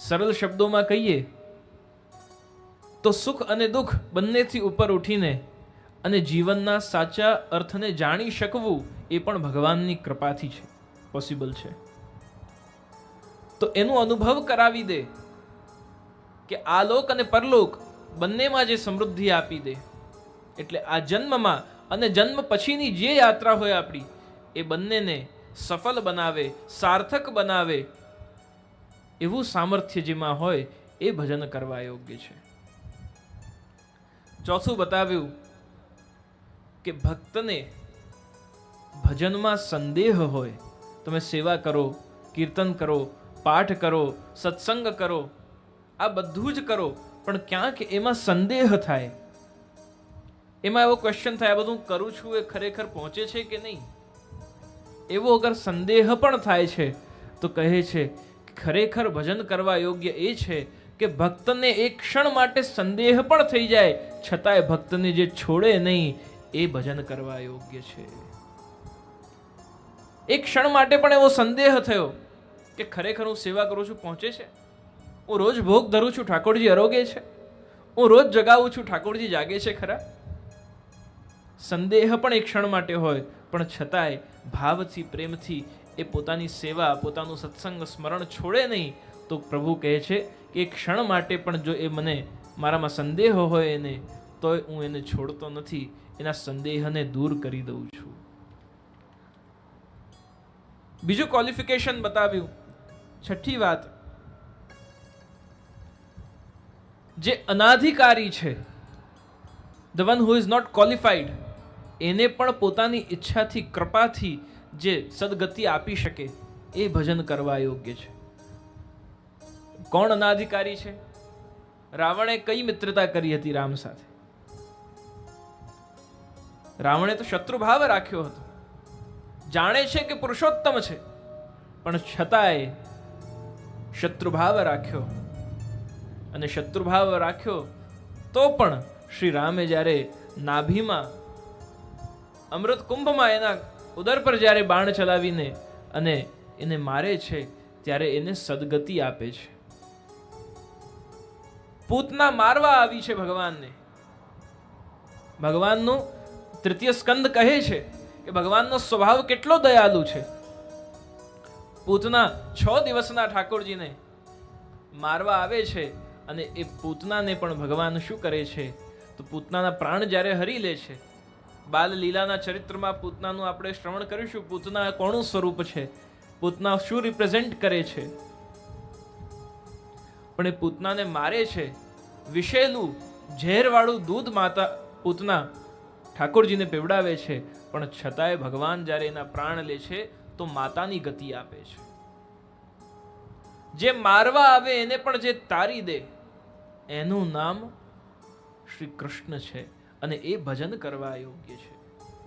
સરળ શબ્દોમાં કહીએ તો સુખ અને દુઃખ બંનેથી ઉપર ઉઠીને અને જીવનના સાચા અર્થને જાણી શકવું એ પણ ભગવાનની કૃપાથી છે, પોસિબલ છે. તો એનો અનુભવ કરાવી દે કે આ લોક અને પરલોક બંનેમાં જે સમૃદ્ધિ આપી દે, એટલે આ જન્મમાં અને જન્મ પછીની જે યાત્રા હોય આપણી, એ બંનેને સફળ બનાવે, સાર્થક બનાવે એવું સામર્થ્ય જેમાં હોય એ ભજન કરવા યોગ્ય છે. ચોથું બતાવ્યું કે ભક્તને ભજનમાં સંદેહ હોય, તમે સેવા કરો, કીર્તન કરો, પાઠ કરો, સત્સંગ કરો, આ બધું જ કરો, પણ ક્યાંક એમાં સંદેહ થાય, એમાં એવો ક્વેશ્ચન થાય, આ બધું કરું છું એ ખરેખર પહોંચે છે કે નહીં, એવો અગર સંદેહ પણ થાય છે તો કહે છે કે ખરેખર ભજન કરવા યોગ્ય એ છે કે ભક્તને એક ક્ષણ માટે સંદેહ પણ થઈ જાય છતાંય ભક્તને જે છોડે નહીં એ ભજન કરવા યોગ્ય છે. એક ક્ષણ માટે પણ એવો સંદેહ થયો કે ખરેખર હું સેવા કરું છું, પહોંચે છે, હું રોજ ભોગ ધરું છું, ઠાકોરજી આરોગે છે, હું રોજ જગાવું છું, ઠાકોરજી જાગે છે ખરા. સંદેહ પણ એક ક્ષણ માટે હોય, પણ છતાંય ભાવથી, પ્રેમથી એ પોતાની સેવા, પોતાનું સત્સંગ સ્મરણ છોડે નહીં, તો પ્રભુ કહે છે કે એક ક્ષણ માટે પણ જો એ મને મારામાં સંદેહ હોય એને, તો હું એને છોડતો નથી, એના સંદેહને દૂર કરી દઉં છું. બીજું ક્વોલિફિકેશન બતાવ્યું. છઠ્ઠી વાત, જે અનાધિકારી છે, the one who is not qualified, એને પણ પોતાની ઈચ્છાથી, કૃપાથી જે સદગતિ આપી શકે એ ભજન કરવા યોગ્ય છે. કોણ અનાધિકારી છે? રાવણે કઈ મિત્રતા કરી હતી રામ સાથે? રાવણે તો શત્રુભાવ રાખ્યો હતો. જાણે છે કે પુરુષોત્તમ છે, પણ છતાંય શત્રુભાવ રાખ્યો. અને શત્રુભાવ રાખ્યો તો પણ શ્રી રામે જ્યારે નાભીમાં, અમૃત કુંભમાં એના ઉદર પર જ્યારે બાણ ચલાવીને અને એને મારે છે, ત્યારે એને સદગતિ આપે છે. પૂતના મારવા આવી છે ભગવાનને. ભગવાનનું તૃતીય સ્કંદ કહે છે કે ભગવાનનો સ્વભાવ કેટલો દયાળુ છે. પૂતના 6 દિવસના ઠાકોરજીને મારવા આવે છે, અને એ પૂતનાને પણ ભગવાન શું કરે છે, તો પૂતનાના પ્રાણ જ્યારે હરી લે છે. બાલ લીલાના ચરિત્રમાં પૂતનાનું આપણે શ્રવણ કરીશું. પૂતના કોનું સ્વરૂપ છે, પૂતના શું રિપ્રેઝેન્ટ કરે છે, પણ એ પૂતનાને મારે છે. વિષેલું ઝેરવાળું દૂધ માતા પૂતના ઠાકોરજીને પીવડાવે છે, પણ છતાંય ભગવાન જ્યારે એના પ્રાણ લે છે તો માતાની ગતિ આપે છે. જે મારવા આવે એને પણ જે તારી દે, એનું નામ શ્રી કૃષ્ણ છે, અને એ ભજન કરવા યોગ્ય છે.